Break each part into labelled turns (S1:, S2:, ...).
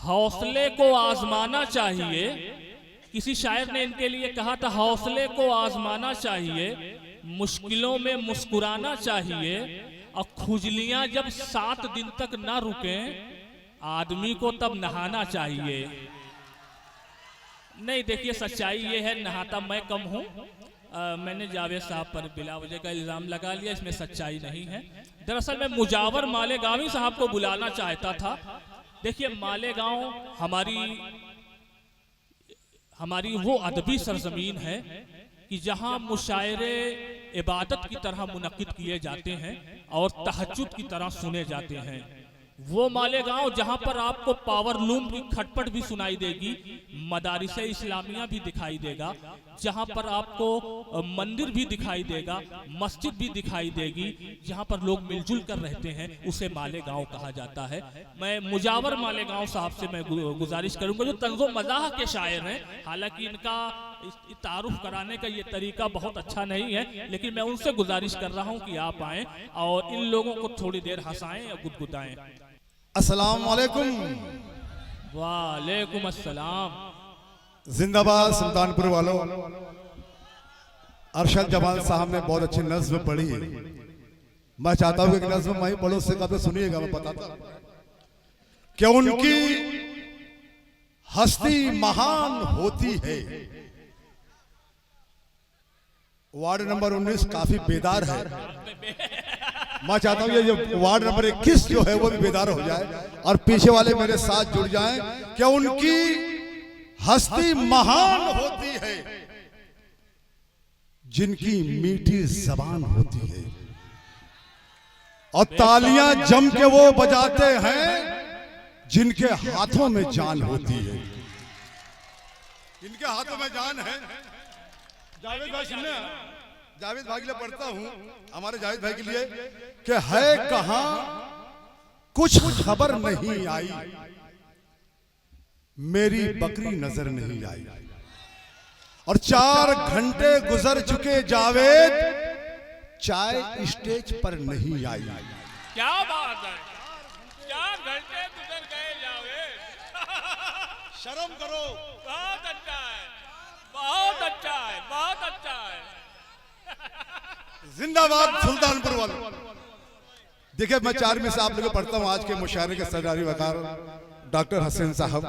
S1: हौसले को आजमाना चाहिए। किसी शायर ने इनके लिए कहा था, हौसले को आजमाना चाहिए, मुश्किलों में मुस्कुराना चाहिए, और खुजलियां जब 7 दिन तक ना रुकें आदमी को तब नहाना चाहिए। नहीं, देखिए सच्चाई ये है, नहाता मैं कम हूँ। मैंने जावेद साहब पर बिला वजह का इल्ज़ाम लगा लिया, इसमें सच्चाई नहीं है। दरअसल मैं मुजावर मालेगांवी साहब को बुलाना चाहता था। देखिए मालेगांव हमारी वो अदबी सरजमीन है कि जहाँ मुशायरे इबादत की तरह मुनक्किद किए जाते हैं और तहज्जुद की तरह सुने जाते हैं। वो मालेगांव जहाँ पर आपको पावरलूम की खटपट भी सुनाई देगी, मदारिस इस्लामिया भी दिखाई देगा, जहाँ पर आपको मंदिर भी दिखाई देगा, मस्जिद भी दिखाई देगी, जहाँ पर लोग मिलजुल कर रहते हैं, उसे मालेगांव कहा जाता है। मैं मुजावर मालेगांव साहब से मैं गुजारिश करूंगा, जो तंज़ो मज़ाह के शायर हैं, हालांकि इनका तारुफ कराने का ये तरीका बहुत अच्छा नहीं है, लेकिन मैं उनसे गुजारिश कर रहा हूँ कि आप आएँ और इन लोगों को थोड़ी देर हंसाएं या गुदगुदाएं।
S2: अस्सलाम वालेकुम।
S1: वालेकुम अस्सलाम।
S2: जिंदाबाद सुल्तानपुर वालों। अरशद जमाल साहब ने बहुत अच्छी नज़्म पढ़ी है। मैं चाहता हूँ कि नज़्म मैं पढ़ूं, उससे कब सुनिएगा। मैं बताता कि उनकी हस्ती महान होती है। वार्ड नंबर 19 काफी बेदार है। मैं चाहता हूँ ये वार्ड नंबर 21 जो है वो भी बेदार हो जाए और पीछे वाले मेरे साथ जुड़ जाएं कि उनकी हस्ती महान होती है जिनकी मीठी जबान होती है, और तालियां जम के वो बजाते हैं जिनके हाथों में जान होती है। इनके हाथों में जान है। जावेद भाई सुनने, जावेद भाई के लिए पढ़ता हूं, हमारे जावेद भाई के लिए कि है कहां कुछ खबर नहीं आई, मेरी बकरी नजर नहीं आई, और 4 घंटे गुजर चुके जावेद, चाय स्टेज पर नहीं आई।
S1: क्या बात है, 4 घंटे गुजर गए जावेद।
S2: शर्म करो।
S1: बहुत अच्छा है, बहुत अच्छा है, बहुत अच्छा है।
S2: जिंदाबाद सुल्तानपुर वालों। देखिए मैं 4 में से आप लोगों को पढ़ता हूँ। आज के मुशायरे के सरदारी वकार डॉक्टर हसन साहब,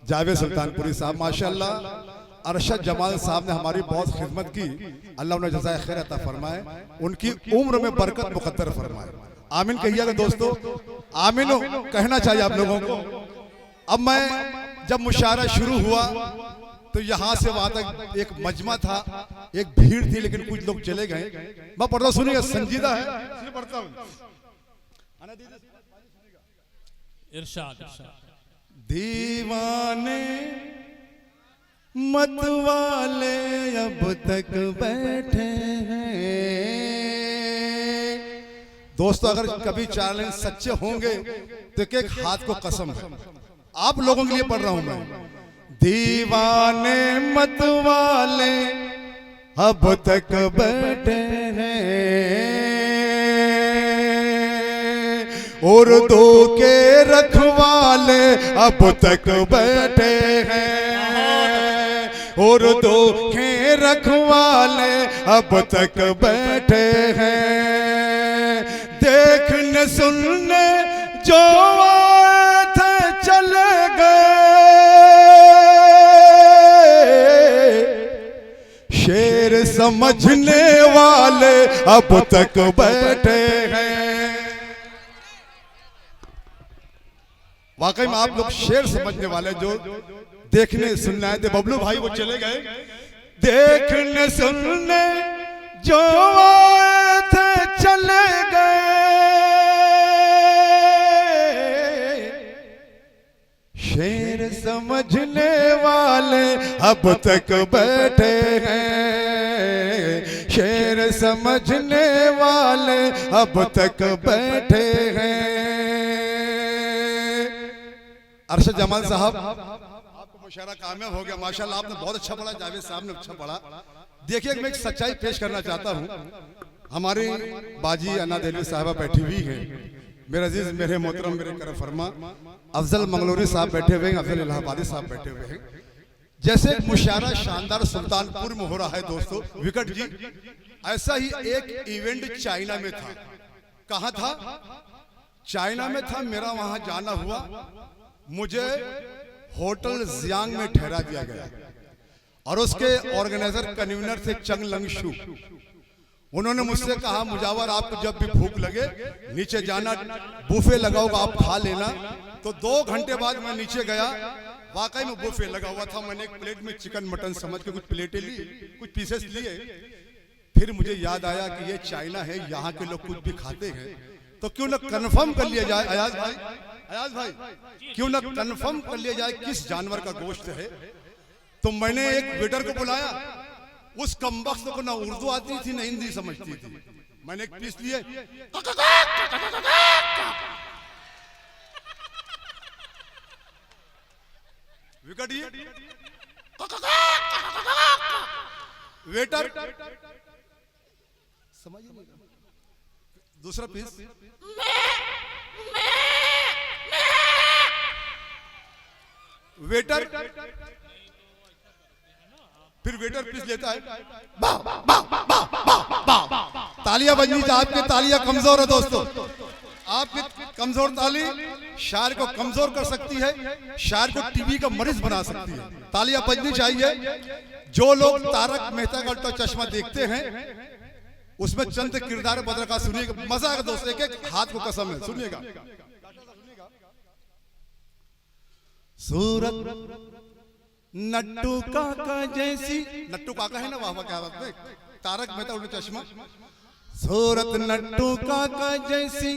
S2: जावेद सुल्तानपुरी साहब, माशाल्लाह अरशद जमाल साहब ने हमारी बहुत खिदमत की। अल्लाह उन्हें जज़ाए खैर अता फरमाए, उनकी उम्र में बरकत मुकद्दर फरमाए। आमीन कहिएगा दोस्तों, आमीन कहना चाहिए आप लोगों को। अब मैं जब मुशायरा शुरू हुआ तो यहाँ से वहां तक एक मजमा था, एक भीड़ थी, लेकिन कुछ लोग चले गए। मैं पढ़ता सुनिएगा, संजीदा है इसलिए पढ़ता हूँ।
S1: इरशाद।
S2: दीवाने मत वाले अब तक बैठे हैं। दोस्तों अगर कभी चैलेंज सच्चे होंगे तो एक हाथ को कसम है, आप लोगों के लिए पढ़ रहा हूं मैं। दीवाने मत वाले अब तक बैठे हैं, और दो के रखवाले अब तक बैठे हैं, और दो के रखवाले अब तक बैठे हैं। देखने सुनने जो आए थे चले गए, शेर समझने वाले अब तक बैठे हैं। वाकई में आप लोग शेर समझने वाले जो देखने सुनने आए थे। बबलू भाई वो चले गए। देखने सुनने जो आए थे चले गए, शेर समझने वाले अब तक बैठे हैं, शेर समझने वाले अब तक बैठे हैं। अरशद जमाल साहब आपको मुशायरा कामयाब हो गया माशाल्लाह, आपने बहुत अच्छा पढ़ा, जावेद साहब ने अच्छा पढ़ा। देखिए मैं एक सच्चाई पेश करना चाहता हूँ। हमारी बाजी अन्ना देवी साहबा बैठी हुई है, मेरे अजीज, मेरे मोहतरम, मेरे कर फरमा अफजल मंगलोरी साहब बैठे हुए हैं, अफजल इलाहाबादी साहब बैठे हुए हैं। जैसे एक मुशायरा शानदार सुल्तानपुर में हो रहा है दोस्तों विकट जी, ऐसा ही एक इवेंट चाइना में था। कहाँ था? चाइना में था। मेरा वहां जाना हुआ। मुझे होटल जियांग में ठहरा दिया गया और उसके ऑर्गेनाइजर कन्वीनर थे चंग लंगशु। उन्होंने मुझसे कहा, मुजावर आपको जब भी भूख लगे नीचे जाना, बुफे लगा होगा, आप खा लेना। तो 2 घंटे बाद मैं नीचे गया, वाकई में बुफे लगा हुआ था। मैंने एक प्लेट में चिकन मटन समझ के कुछ प्लेटें ली, कुछ पीसेस लिए। फिर मुझे याद आया कि ये चाइना है, यहाँ के लोग कुछ भी खाते हैं, तो क्यों ना कंफर्म कर लिया जाए। अयाज भाई क्यों ना कंफर्म कर लिया जाए किस जानवर का गोश्त है। तो मैंने एक वेटर को बुलाया। उस कमबख्त को ना उर्दू आती थी ना हिंदी समझती थी। मैंने एक पीस लिए, विकट ये वेटर समझ नहीं। दूसरा पीस, वेटर, फिर वेटर पीस लेता है। तालियां बजनी चाहिए। आपकी तालियां कमजोर है दोस्तों, आपकी कमजोर ताली शायर को कमजोर कर सकती है, शायर को टीबी का मरीज बना सकती है। तालियां बजनी चाहिए। जो लोग तारक मेहता का उल्टा चश्मा देखते हैं, उसमें चंद किरदार बदल का सुनिएगा, मजा आएगा दोस्तों। एक एक हाथ को कसम है, सुनिएगा। सूरत नट्टू काका जैसी, नट्टू काका है ना, वाह वाह क्या बात है, तारक मेहता उल्टा चश्मा। सूरत नट्टू काका जैसी,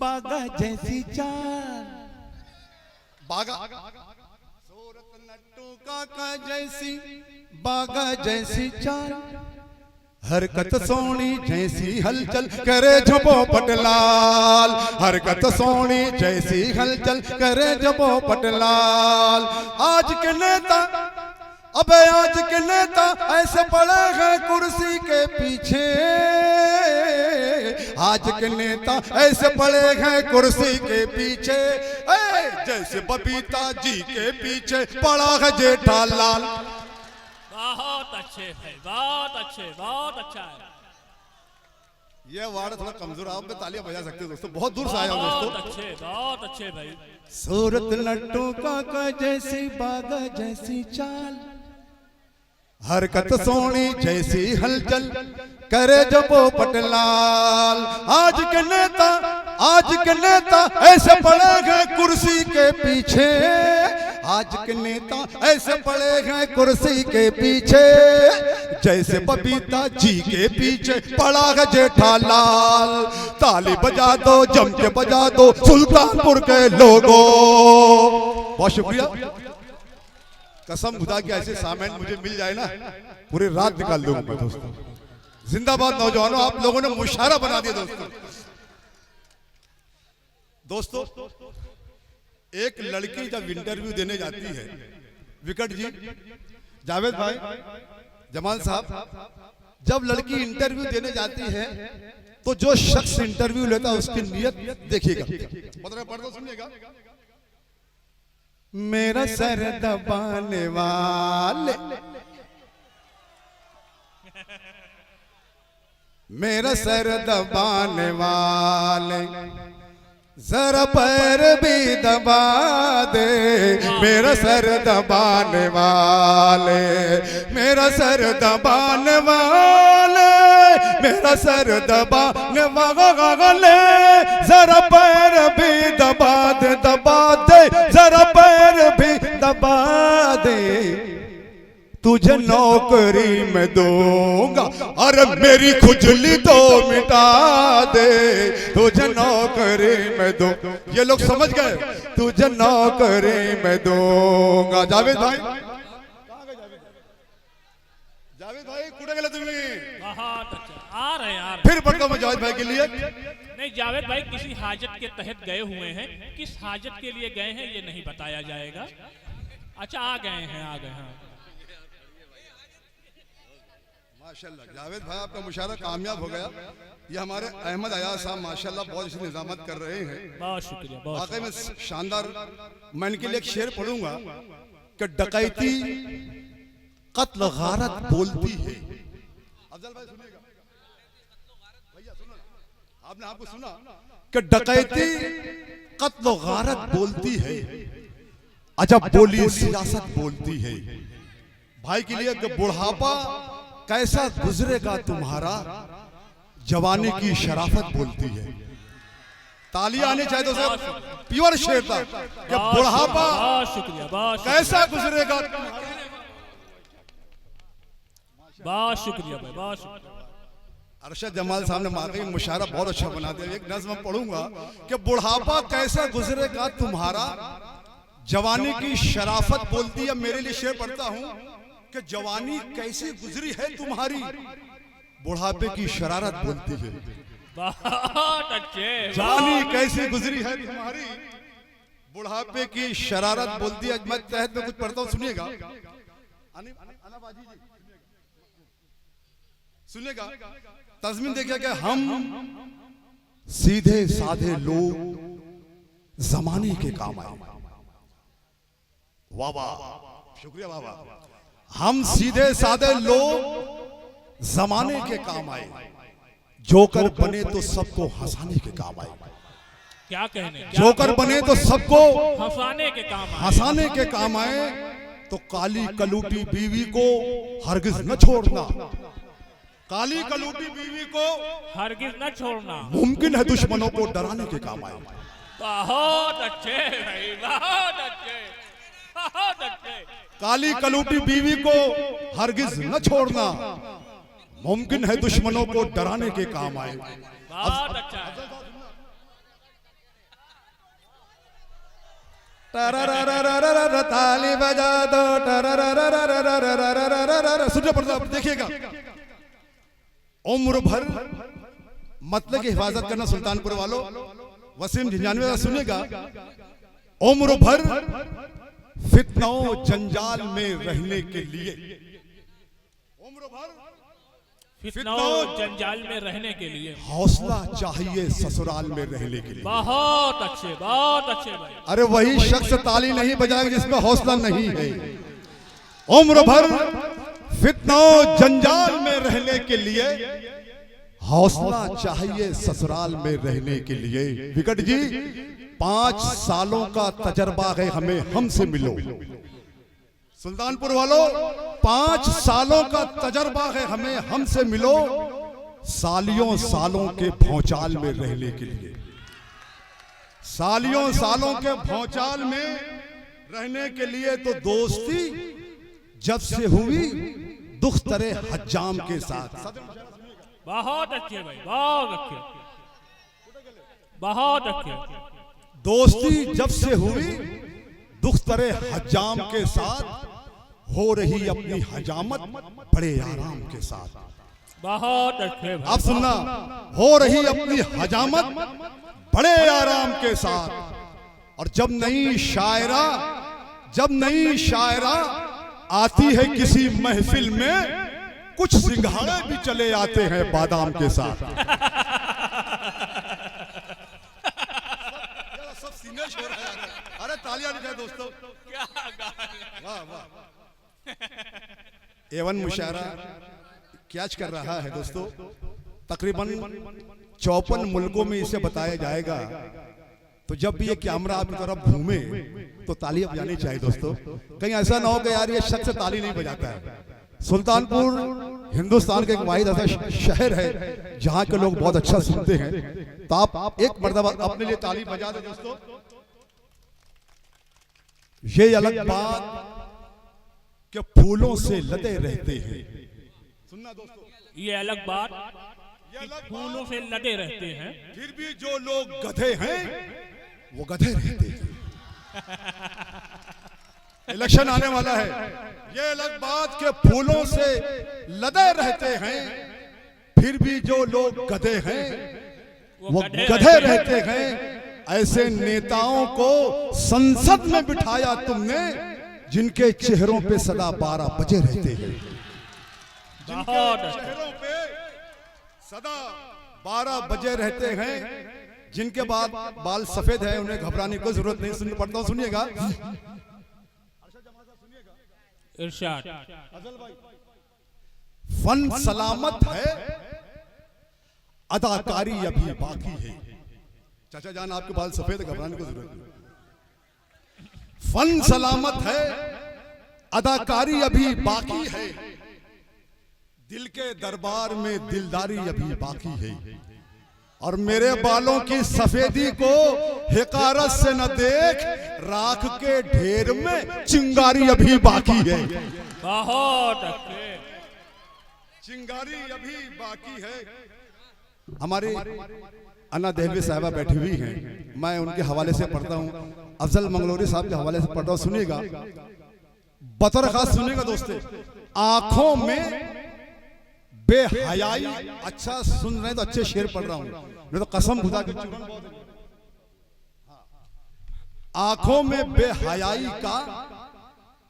S2: बागा जैसी चाल, बागा। सूरत नट्टू काका जैसी, बागा जैसी चाल, हरकत सोनी जैसी हलचल करे जबो पटलाल, हरकत सोनी जैसी हलचल करे जबो पटलाल। आज के नेता, अबे आज के नेता ऐसे पड़े हैं कुर्सी के पीछे, आज के नेता ऐसे पड़े हैं कुर्सी के पीछे, जैसे बबीता जी के पीछे पड़ा है जेठालाल।
S1: बहुत अच्छे भाई, बहुत अच्छे, बहुत अच्छा है।
S2: ये वार्ड थोड़ा कमजोर, आप में तालियां बजा सकते हो दोस्तों, बहुत दूर से आया हूं दोस्तों।
S1: बहुत अच्छे भाई।
S2: सूरत नट्टू काका जैसी, बागा जैसी चाल, हरकत सोनी जैसी हलचल करे जबो पटलाल। आज के नेता, आज के नेता ऐसे पड़े हैं कुर्सी के पीछे, आज के नेता ऐसे पड़े हैं कुर्सी के पीछे, जैसे बबीता जी के पीछे पड़ा है जेठालाल। ताली बजा दो, जम के बजा दो सुल्तानपुर के लोगों। बहुत शुक्रिया। कसम खुदा की ऐसे सामान मुझे मिल जाए ना, पूरी रात निकाल दूंगा मैं दोस्तों। जिंदाबाद नौजवानों, आप लोगों ने मुशायरा बना दिया दोस्तों। दोस्तों एक लड़की जब इंटरव्यू देने जाती है, विकट जी, जावेद भाई, जमाल साहब, जब लड़की इंटरव्यू देने जाती है तो जो शख्स इंटरव्यू लेता है उसकी नियत देखिएगा, पढ़ दो सुनिएगा। मेरा सर दबाने वाले, मेरा सर दबाने वाले, जरा पैर भी दबा दे, मेरा सर दबाने वाले, मेरा सर दबाने वाले, मेरा सर दबाने वाले, जरा पैर भी दबा दे, दबा दे, जरा पैर भी दबा दे, तुझे नौकरी में दूंगा, अरे मेरी खुजली तो मिटा दे, तुझे नौकरी में दो। ये लोग समझ गए, तुझे नौकरी में दूंगा। जावेद भाई, जावेद भाई कुड़े गेले तुम्ही?
S1: बहुत अच्छा, आ रहे हैं।
S2: फिर पढ़ता हूं जावेद भाई के लिए।
S1: नहीं, जावेद भाई किसी हाजत के तहत गए हुए हैं, किस हाजत के लिए गए हैं ये नहीं बताया जाएगा। अच्छा, आ गए हैं, आ गए हैं।
S2: माशाल्लाह जावेद भाई आपका मुशायरा कामयाब हो गया। ये हमारे अहमद अयाज साहब माशाल्लाह बहुत अच्छी निजामत कर रहे हैं।
S1: बहुत शुक्रिया, बहुत
S2: वाकई में शानदार। मैं इनके लिए एक शेर पढ़ूंगा कि डकैती कत्ल गारत बोलती है। अफजल भाई सुनिएगा, भैया सुनो ना, आपने आपको सुना कि डकैती कत्ल गारत बोलती है, अजब बोली सियासत बोलती है। भाई के लिए कि बुढ़ापा कैसा गुजरेगा तुम्हारा, जवानी की शराफत बोलती है। तालियां आनी चाहिए दोस्तों, प्योर शेर था कि बुढ़ापा
S1: बहुत शुक्रिया, बहुत
S2: कैसा गुजरेगा।
S1: बहुत शुक्रिया भाई, बहुत शुक्रिया।
S2: अरशद जमाल साहब ने मार्के मुशायरा बहुत अच्छा बना दिया। एक नज़्म पढ़ूंगा कि बुढ़ापा कैसा गुजरेगा तुम्हारा, जवानी की शराफत बोलती है। मेरे लिए शेर पढ़ता हूं कि जवानी कैसी गुजरी है तुम्हारी, बुढ़ापे की शरारत बोलती है।
S1: बहुत अच्छे,
S2: जवानी कैसी गुजरी है तुम्हारी, बुढ़ापे की शरारत बोलती है। मैं तहत में कुछ पढ़ता हूं, सुनिएगा। सुनिएगा, तज़मीन देखिए कि हम सीधे साधे लोग जमाने के काम आए। वाह वाह, शुक्रिया वाह वाह। हम सीधे साधे लोग जमाने के काम आए, जोकर बने तो सबको हंसाने के काम आए।
S1: क्या कहने,
S2: जोकर बने तो सबको
S1: हंसाने के काम आए।
S2: हंसाने के काम आए, तो काली कलूटी बीवी को हरगिज न छोड़ना। काली कलूटी बीवी को
S1: हरगिज न छोड़ना।
S2: मुमकिन है दुश्मनों को डराने के काम आए।
S1: बहुत अच्छे भाई, बहुत अच्छे, बहुत अच्छे।
S2: काली कलूटी बीवी को हरगिज न छोड़ना, मुमकिन है दुश्मनों को डराने के काम आए।
S1: बहुत अच्छा है।
S2: ताली बजा दो, सुनिए पड़ता, देखिएगा। उम्र भर मतलब की हिफाजत करना सुल्तानपुर वालों, वसीम झंझानवी का सुनिएगा। उम्र भर फितनाओं जंजाल में रहने के लिए, उम्र भर
S1: फितनाओं जंजाल में रहने के लिए
S2: हौसला चाहिए ससुराल में रहने के लिए।
S1: बहुत अच्छे, बहुत अच्छे भाई।
S2: अरे वही शख्स ताली नहीं बजाएगा जिसमें हौसला नहीं है। उम्र भर फितनाओं जंजाल में रहने के लिए हौसला चाहिए ससुराल में रहने के लिए। विकट जी 5 सालों का तजर्बा है हमें, हमसे मिलो। सुल्तानपुर वालों 5 सालों का तजर्बा है हमें, हमसे मिलो। सालियों सालों के भौचाल में रहने के लिए, सालियों सालों के भौचाल में रहने के लिए तो दोस्ती जब से हुई दुख्तरे हज्जाम के साथ।
S1: बहुत अच्छे भाई, बहुत अच्छे, बहुत अच्छे।
S2: दोस्ती जब से हुई दुख्तरे हज्जाम के साथ, हो रही अपनी हजामत बड़े आराम के साथ।
S1: बहुत अच्छे भाई।
S2: आप सुनना, हो रही अपनी हजामत बड़े आराम के साथ। और जब नई शायरा आती है किसी महफिल में, कुछ सिंघाड़े भी चले आते हैं बादाम के साथ। सब सिंगर हो रहा है। अरे तालियां दीजिए दोस्तों, वाह वाह। एवन मुशायरा कैच कर रहा है दोस्तों। तकरीबन 54 मुल्कों में इसे बताया जाएगा। तो जब भी ये कैमरा आपकी तरफ घूमे तो तालियां बजानी चाहिए दोस्तों। कहीं ऐसा ना हो कि यार ये शख्स ताली नहीं बजाता है। सुल्तानपुर हिंदुस्तान का एक वाहिद ऐसा शहर है जहां के लोग बहुत अच्छा सुनते हैं। तो आप एक मर्तबा अपने लिए ताली बजा दो दोस्तों। ये अलग बात कि फूलों से लदे रहते हैं। सुनना दोस्तों,
S1: ये अलग बात, फूलों से लदे रहते हैं,
S2: फिर भी जो लोग गधे हैं वो गधे रहते हैं। इलेक्शन आने वाला है। ये अलग बात के फूलों से लदे रहते हैं, फिर भी जो लोग गधे हैं वो गधे रहते हैं। ऐसे नेताओं को संसद में बिठाया तुमने, जिनके चेहरों पे सदा 12 बजे रहते हैं। जिनके चेहरों पे सदा 12 बजे रहते हैं, जिनके बाद बाल सफेद है, उन्हें घबराने की जरूरत नहीं। सुन पढ़ता हूं, सुनिएगा।
S1: इरशाद।
S2: फन सलामत है, अदाकारी अभी बाकी है। चाचा जान आपके बाल सफेद, घबराने की जरूरत नहीं। फन सलामत है, अदाकारी अभी बाकी है, दिल के दरबार में दिलदारी अभी बाकी है। और मेरे बालों की सफेदी को हिकारत से न देख, राख के ढेर में चिंगारी अभी बाकी है।
S1: बहुत अच्छे।
S2: चिंगारी अभी बाकी है। हमारी अन्ना देहलवी साहिबा बैठी हुई हैं, मैं उनके हवाले से पढ़ता हूं, अफजल मंगलोरी साहब के हवाले से पढ़ता हूं, सुनिएगा, बतौर खास सुनिएगा दोस्तों। आंखों में बेहयाई, अच्छा सुन रहे हैं तो अच्छे शेर पढ़ रहा हूं, नहीं तो कसम खुदा की। आंखों में बेहयाई का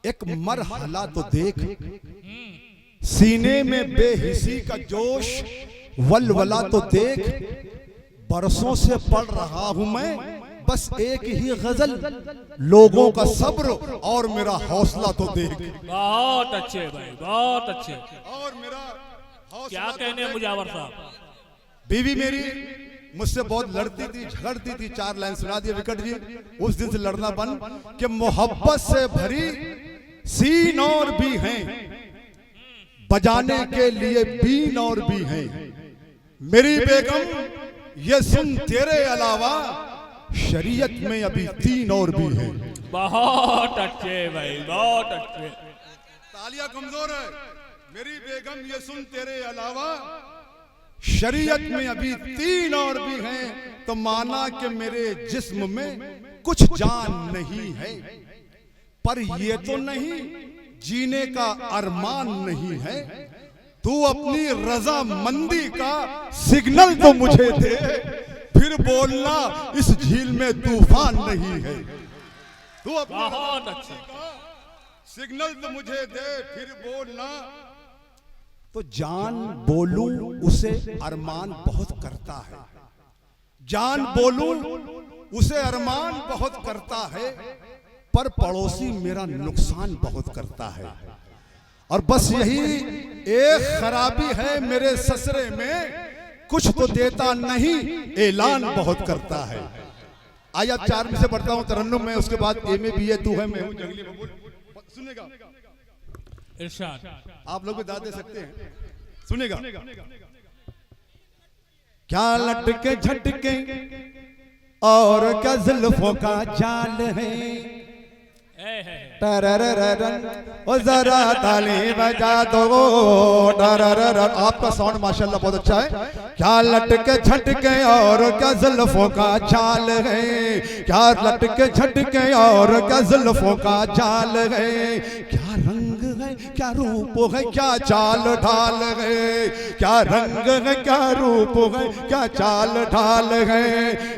S2: एक मरहला तो देख, सीने में बेहिसी का जोश वलवला तो देख, बरसों से पढ़ रहा हूं मैं बस एक ही गजल, लोगों का सब्र और मेरा हौसला तो देख।
S1: बहुत अच्छे भाई, बहुत अच्छे।
S2: और मेरा
S1: क्या कहने मुजावर साहब।
S2: बीवी मेरी मुझसे बहुत लड़ती थी, झगड़ती थी, 4 लाइन सुना दिए विकट जी। उस दिन से लड़ना बंद कि मोहब्बत से भरी सीन और भी हैं, बजाने के लिए बीन और भी हैं। मेरी बेगम ये सुन, तेरे अलावा शरीयत में अभी 3 और भी हैं।
S1: बहुत अच्छे भाई, बहुत अच्छे।
S2: तालियां कमजोर है। मेरी बेगम ये सुन, तेरे अलावा शरीयत में अभी 3 और भी हैं। तो माना कि मेरे जिस्म में कुछ जान नहीं है, पर ये तो नहीं जीने का अरमान नहीं है। तू अपनी रजामंदी का सिग्नल तो मुझे दे, फिर बोलना इस झील में तूफान नहीं है। तू अपनी रजामंदी का सिग्नल तो मुझे दे, फिर बोलना। तो जान बोलूं उसे अरमान बहुत करता है, जान बोलूं उसे अरमान बहुत करता है, पर पड़ोसी मेरा नुकसान बहुत करता है। और बस यही एक खराबी है मेरे ससरे में, कुछ तो देता नहीं, ऐलान बहुत करता है। आइए अब 4 में से पढ़ता हूं तरन्नुम में, उसके बाद ए में भी है, तू है, मैं हूं, जंगली बबूल। सुनेगा
S1: इरशाद।
S2: आप लोग भी दाद दे सकते हैं, सुनेगा। क्या लटके झटके और क्या जुल्फों का जाल है, ओ जरा ताली बजा दो, आपका साउंड माशाल्लाह बहुत अच्छा है। क्या लटके झटके और क्या जुल्फों का जाल है, क्या लटके झटके और क्या जुल्फों का जाल है, क्या रंग है, क्या रूप है, क्या चाल ढाल है, क्या रंग है, क्या रूप है, क्या चाल ढाल है।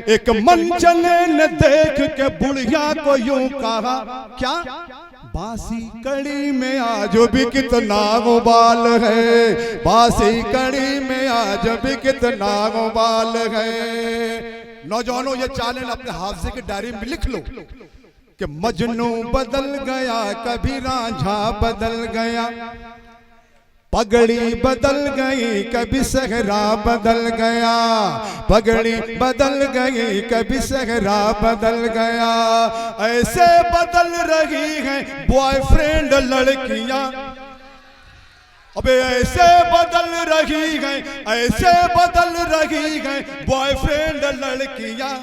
S2: एक मंचले ने देख के बुढ़िया को यूं कहा, क्या बासी कड़ी में आज भी कितना गुबाल है, बासी कड़ी में आज भी कितना गुबाल है। नौजवानों ये चालें अपने हाफजे की डायरी में लिख लो कि मजनू बदल गया, कभी रांझा बदल गया, पगड़ी बदल गई, कभी सहरा बदल गया, पगड़ी बदल गई, कभी सहरा बदल गया। ऐसे बदल रही हैं बॉयफ्रेंड लड़कियां, अबे ऐसे बदल रही हैं, ऐसे बदल रही हैं बॉयफ्रेंड लड़कियां,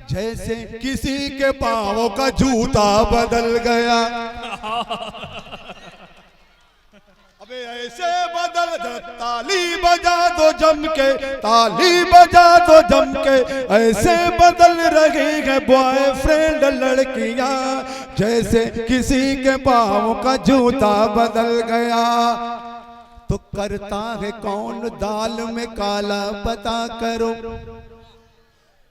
S2: जैसे किसी के पांव का जूता बदल गया। अबे ऐसे बदल, ताली बजा दो जम के, ताली बजा दो जम के, ऐसे बदल रही है बॉयफ्रेंड लड़कियां, जैसे किसी के पांव का जूता बदल गया। तो करता है कौन दाल में काला पता करो,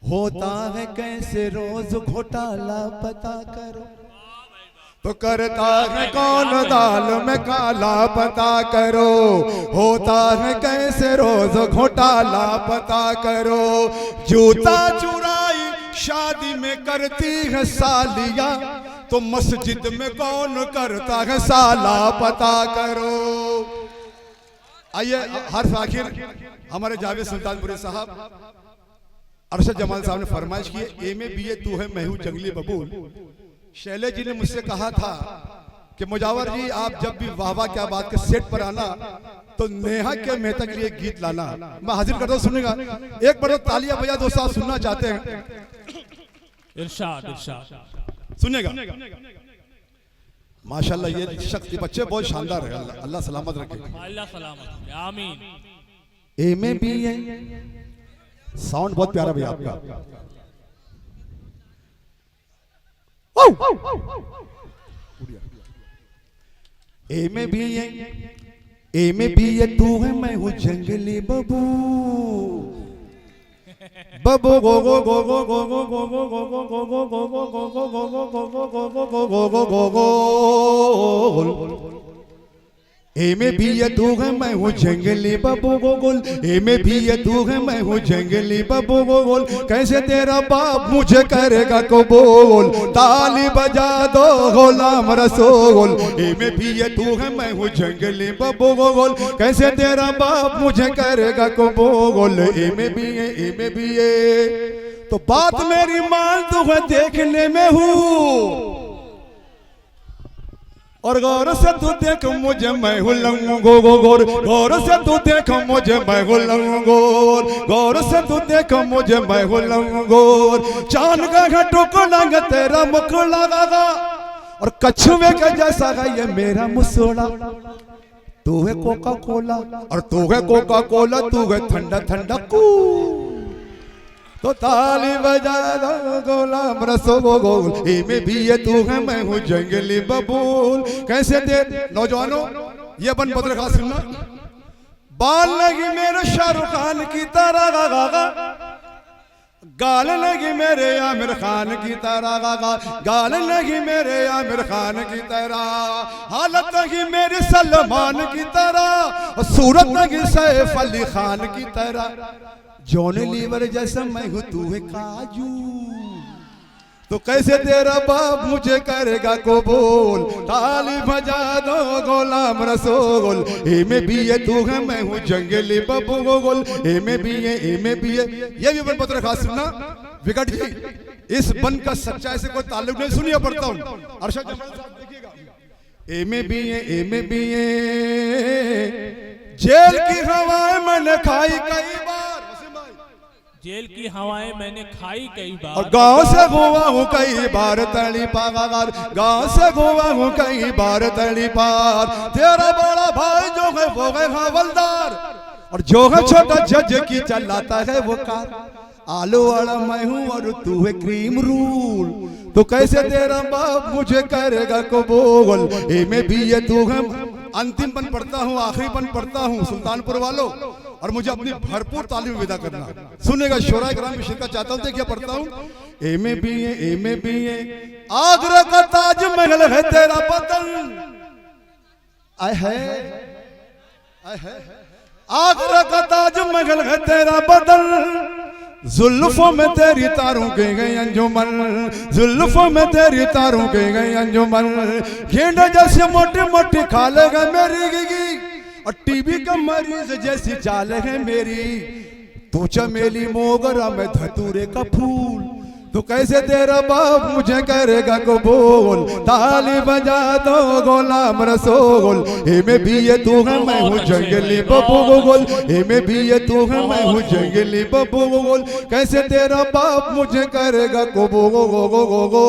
S2: होता है कैसे रोज घोटाला पता करो। तो करता है कौन दाल में काला पता करो, होता है कैसे रोज घोटाला पता करो। जूता चुराई शादी में करती है सालिया, तो मस्जिद में कौन करता है साला पता करो। आइए हर आखिर हमारे जावेद सुल्तानपुरी साहब, अरशद जमाल साहब ने फरमाइश की, एमए बीए तू है मैं हूं जंगली बबूल। शैलेश जी ने मुझसे कहा था कि मुजावर जी आप जब भी वाह वाह क्या बात के सेट पर आना तो नेहा के मेहता के लिए गीत लाना। मैं हाजिर करता हूं, सुनेगा एक बार तालियां बजा दो, साहब सुनना चाहते हैं।
S1: इरशाद इरशाद
S2: सुनेगा। माशाल्लाह ये शक्ति बच्चे बहुत शानदार है, अल्लाह सलामत रखे,
S1: अल्लाह सलामत, आमीन।
S2: एमए बीए साउंड बहुत प्यारा भैया आपका। एमए बीए तू है मैं हूँ जंगली बबू, बबू गो गो गो गो गो गो गो गो गो गो गो गो गो गो गो गो गो गो। एमे भी ये तू है मैं हूँ जंगली बबू गोगोल, एमे भी ये तू है मैं हूँ जंगली बबू गोगोल। कैसे तेरा बाप मुझे करेगा कबूल, ताली बजा दो गुलाम रसूल। एमे भी ये तू है मैं हूँ जंगली बबू गोगोल, कैसे तेरा बाप मुझे करेगा कबूल। एमे भी ये तो बात मेरी मान तू है देखने में हूँ, और गौर से तू देख मुझे मैं हूँ लंगोर, गौर से तू देख मुझे मैं हूँ लंगोर, गौर से तू देख मुझे मैं हूँ लंगोर। चांद का टुकड़ा तेरा मुख लगा, और कछुए के जैसा है ये मेरा मुसोड़ा। तू है कोका कोला और तू है कोका कोला, तू है ठंडा ठंडा कू। तो ताली बजा दो गुलाम रसूल, एमे भी ये तू है मैं हूँ जंगली बबूल। कैसे दे नौजवानों ये बन बदल खास सुनना, बाल लगी मेरे शाहरुख खान की तरह, गाल लगी मेरे आमिर खान की तरह, गाल लगी मेरे आमिर खान की तरह, हालत लगी मेरे सलमान की तरह, सूरत लगी सैफ अली खान की तरह। जॉन लीवर जैसा मैं हूँ तू है काजू, तो कैसे तेरा बाप मुझे करेगा कबूल। ताली बजा दो गुलाम रसूल, एमे भी ये तू है मैं हूँ जंगली बबू गोगोल। एमे भी ये भी बन पत्र खास सुनना विकट जी, इस बन का सच्चाई से कोई ताल्लुक नहीं, सुनिए पढ़ता हूँ अरशद जमाल साहब देखिएगा। एमे भी जेल की हवाएं मैंने खाई कई बार,
S1: जेल की हवाएं मैंने खाई कई बार,
S2: और गांव से गोवा हूँ कई बार तली पार, गांव से गोवा हूँ कई बार तली पार। तेरा बड़ा भाई जो है वो है हवलदार, और जो है छोटा जज की चलाता है वो कार। आलू वाला मैं हूँ और तू है क्रीम रूल, तो कैसे तेरा बाप मुझे करेगा कबूल। एमे भी ये तू है, अंतिम पन पढ़ता हूँ आखिरी पन पढ़ता हूँ सुल्तानपुर वालों, और मुझे अपनी भरपूर तालीम विदा करना। सुनेगा शोरा कराम में शिरकत चाहता हूँ, देखिए पढ़ता हूँ। एमे भी ये आगरा का ताजमहल है तेरा बदन, आए है आगरा का ताजमहल है तेरा बदन। जुल्फों में तेरी तारों के गई अंजुमन, जुल्फों में तेरी तारों के गई अंजुमन। गेंडा जैसे मोटी मोटी खालेगा मेरी गिगी, और टीबी का मरीज जैसी चाल है मेरी। तू चमेली मोगरा में धतूरे का फूल, तो कैसे तेरा बाप मुझे करेगा कबूल। ताली बजा दो गुलाम रसूल, एमे भी ये तू है मैं हूँ जंगली बबू गोगोल। एमे भी ये तू है मैं हूँ जंगली बबू गोगोल, कैसे तेरा बाप मुझे करेगा कबूल।